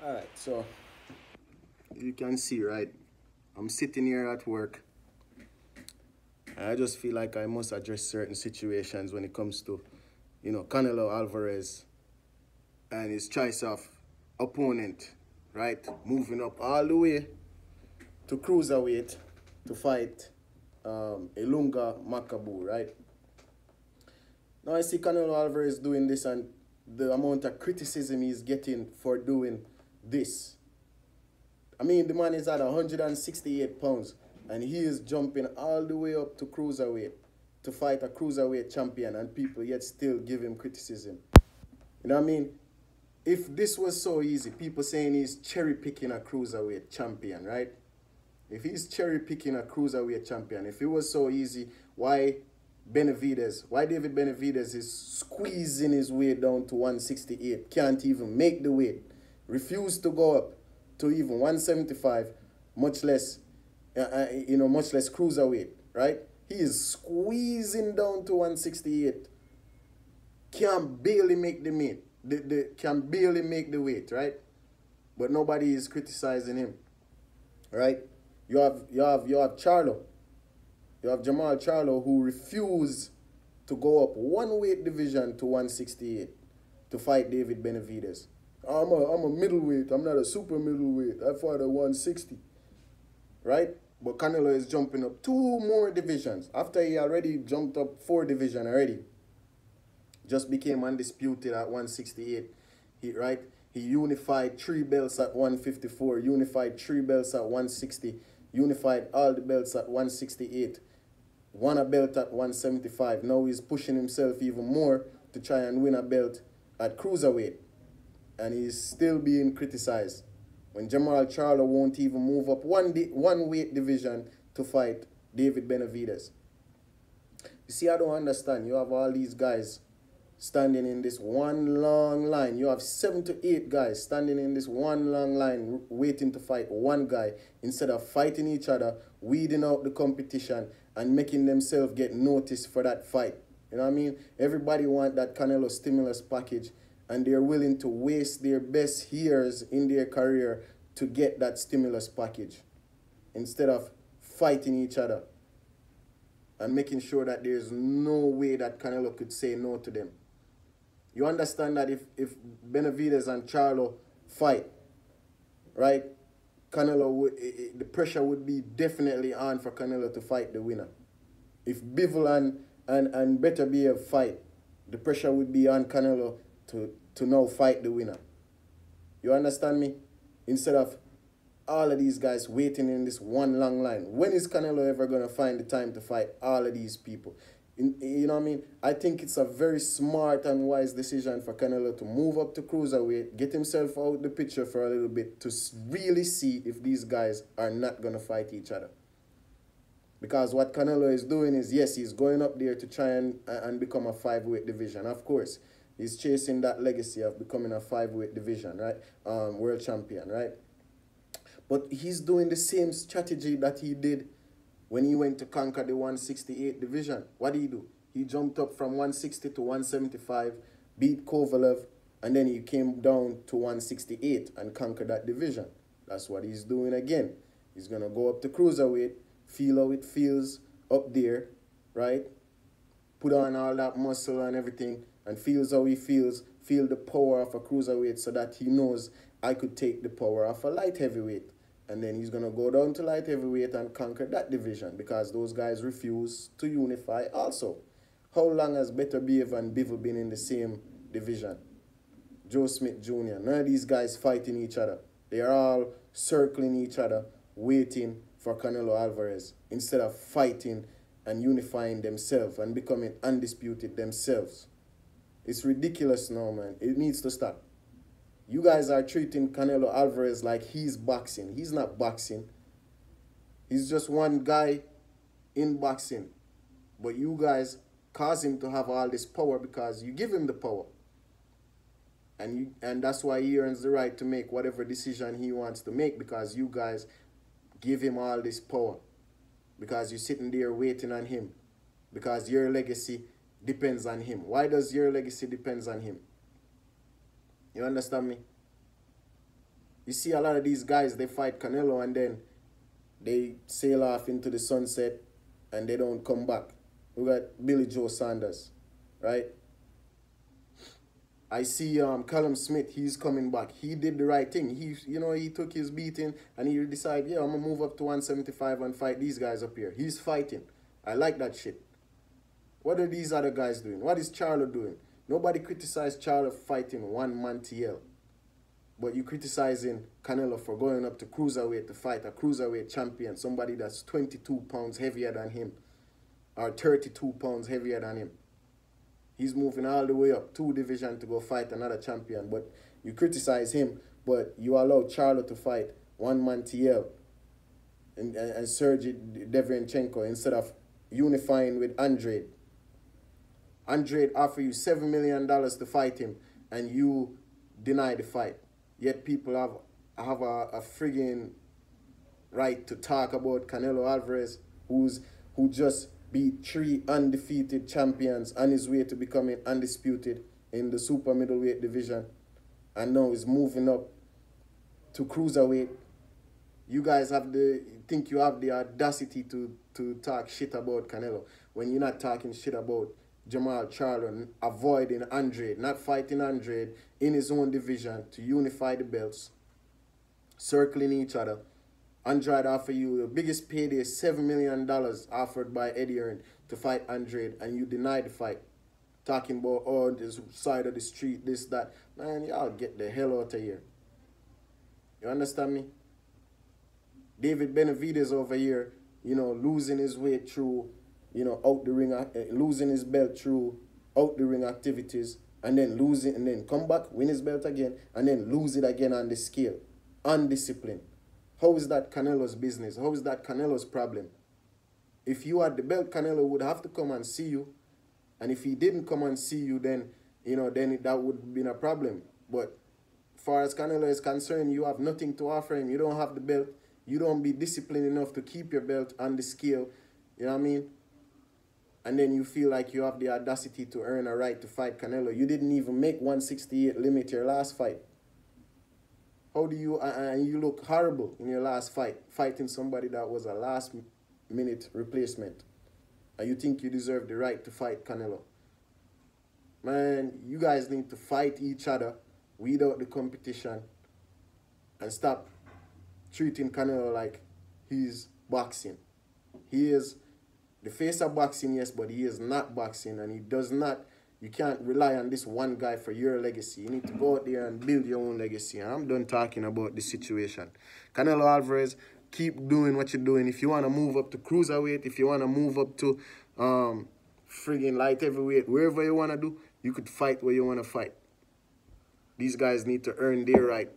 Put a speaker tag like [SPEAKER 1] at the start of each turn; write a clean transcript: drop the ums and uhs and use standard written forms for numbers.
[SPEAKER 1] Alright, so you can see, right? I'm sitting here at work. And I just feel like I must address certain situations when it comes to, Canelo Alvarez and his choice of opponent, right? Moving up all the way to cruiserweight to fight Ilunga Makabu, right? Now I see Canelo Alvarez doing this and the amount of criticism he's getting for doing this. I mean, the man is at 168 pounds and he is jumping all the way up to cruiserweight to fight a cruiserweight champion, and people yet still give him criticism. You know what I mean? If this was so easy, people saying he's cherry picking a cruiserweight champion, right? If he's cherry picking a cruiserweight champion, if it was so easy, why David Benavidez is squeezing his way down to 168, can't even make the weight, refused to go up to even 175, much less cruiserweight, right? He is squeezing down to 168, can barely make the weight, can barely make the weight, right? But nobody is criticizing him, right? You have Charlo. You have Jamal Charlo, who refused to go up one weight division to 168 to fight David Benavidez. I'm a middleweight. I'm not a super middleweight. I fought at 160, right? But Canelo is jumping up 2 more divisions after he already jumped up 4 divisions already. Just became undisputed at 168. He unified 3 belts at 154, unified 3 belts at 160, unified all the belts at 168, won a belt at 175. Now he's pushing himself even more to try and win a belt at cruiserweight. And he's still being criticized. When Jamal Charlo won't even move up one weight division to fight David Benavidez. You see, I don't understand. You have all these guys standing in this one long line. You have 7 to 8 guys standing in this one long line waiting to fight one guy instead of fighting each other, weeding out the competition and making themselves get noticed for that fight. You know what I mean? Everybody want that Canelo stimulus package, and they're willing to waste their best years in their career to get that stimulus package instead of fighting each other and making sure that there's no way that Canelo could say no to them. You understand that if Benavidez and Charlo fight, right, the pressure would be definitely on for Canelo to fight the winner. If Bivol and Beterbiev fight, the pressure would be on Canelo to now fight the winner. You understand me? Instead of all of these guys waiting in this one long line. When is Canelo ever going to find the time to fight all of these people? You know what I mean? I think it's a very smart and wise decision for Canelo to move up to cruiserweight, get himself out the picture for a little bit to really see if these guys are not going to fight each other. Because what Canelo is doing is, yes, he's going up there to try and become a 5-weight division. Of course, he's chasing that legacy of becoming a 5-weight division, right? World champion, right? But he's doing the same strategy that he did when he went to conquer the 168 division. What did he do? He jumped up from 160 to 175, beat Kovalev, and then he came down to 168 and conquered that division. That's what he's doing again. He's going to go up to cruiserweight, feel how it feels up there, right? Put on all that muscle and everything, and feels how he feels, feel the power of a cruiserweight so that he knows I could take the power of a light heavyweight. And then he's going to go down to light heavyweight and conquer that division because those guys refuse to unify also. How long has Beterbiev and Bivol been in the same division? Joe Smith Jr. None of these guys fighting each other. They are all circling each other, waiting for Canelo Alvarez instead of fighting and unifying themselves and becoming undisputed themselves. It's ridiculous now, man. It needs to stop. You guys are treating Canelo Alvarez like he's boxing. He's not boxing. He's just one guy in boxing. But you guys cause him to have all this power because you give him the power. And that's why he earns the right to make whatever decision he wants to make, because you guys give him all this power. Because you're sitting there waiting on him. Because your legacy depends on him. Why does your legacy depends on him? You understand me? You see a lot of these guys, they fight Canelo and then they sail off into the sunset and they don't come back. We got Billy Joe Saunders, right? I see Callum Smith, he's coming back. He did the right thing. He took his beating and he decided, yeah, I'm going to move up to 175 and fight these guys up here. He's fighting. I like that shit. What are these other guys doing? What is Charlo doing? Nobody criticized Charlo fighting one-man TL. But you criticizing Canelo for going up to cruiserweight to fight a cruiserweight champion, somebody that's 22 pounds heavier than him, or 32 pounds heavier than him. He's moving all the way up 2 divisions to go fight another champion. But you criticize him, but you allow Charlo to fight one-man TL and Sergey Deverenchenko instead of unifying with Andrade. Andrade offer you $7 million to fight him, and you deny the fight. Yet people have a friggin' right to talk about Canelo Alvarez, who just beat 3 undefeated champions on his way to becoming undisputed in the super middleweight division, and now is moving up to cruiserweight. You guys think you have the audacity to talk shit about Canelo when you're not talking shit about Jamal Charlo, avoiding Andrade, not fighting Andrade in his own division to unify the belts, circling each other. Andrade offered you the biggest payday, $7 million offered by Eddie Hearn to fight Andrade, and you denied the fight. Talking about, oh, this side of the street, this, that. Man, y'all get the hell out of here. You understand me? David Benavidez over here, losing his way through, out the ring, losing his belt through out the ring activities, and then lose it, and then come back, win his belt again, and then lose it again on the scale. Undisciplined. How is that Canelo's business? How is that Canelo's problem? If you had the belt, Canelo would have to come and see you. And if he didn't come and see you, then, that would have been a problem. But as far as Canelo is concerned, you have nothing to offer him. You don't have the belt. You don't be disciplined enough to keep your belt on the scale. You know what I mean? And then you feel like you have the audacity to earn a right to fight Canelo. You didn't even make 168 limit your last fight. How do you, and you look horrible in your last fight, fighting somebody that was a last-minute replacement. And you think you deserve the right to fight Canelo. Man, you guys need to fight each other without the competition and stop treating Canelo like he's boxing. He is the face of boxing, yes, but he is not boxing, and he does not. You can't rely on this one guy for your legacy. You need to go out there and build your own legacy. And I'm done talking about this situation. Canelo Alvarez, keep doing what you're doing. If you want to move up to cruiserweight, if you want to move up to friggin' light heavyweight, wherever you want to do, you could fight where you want to fight. These guys need to earn their right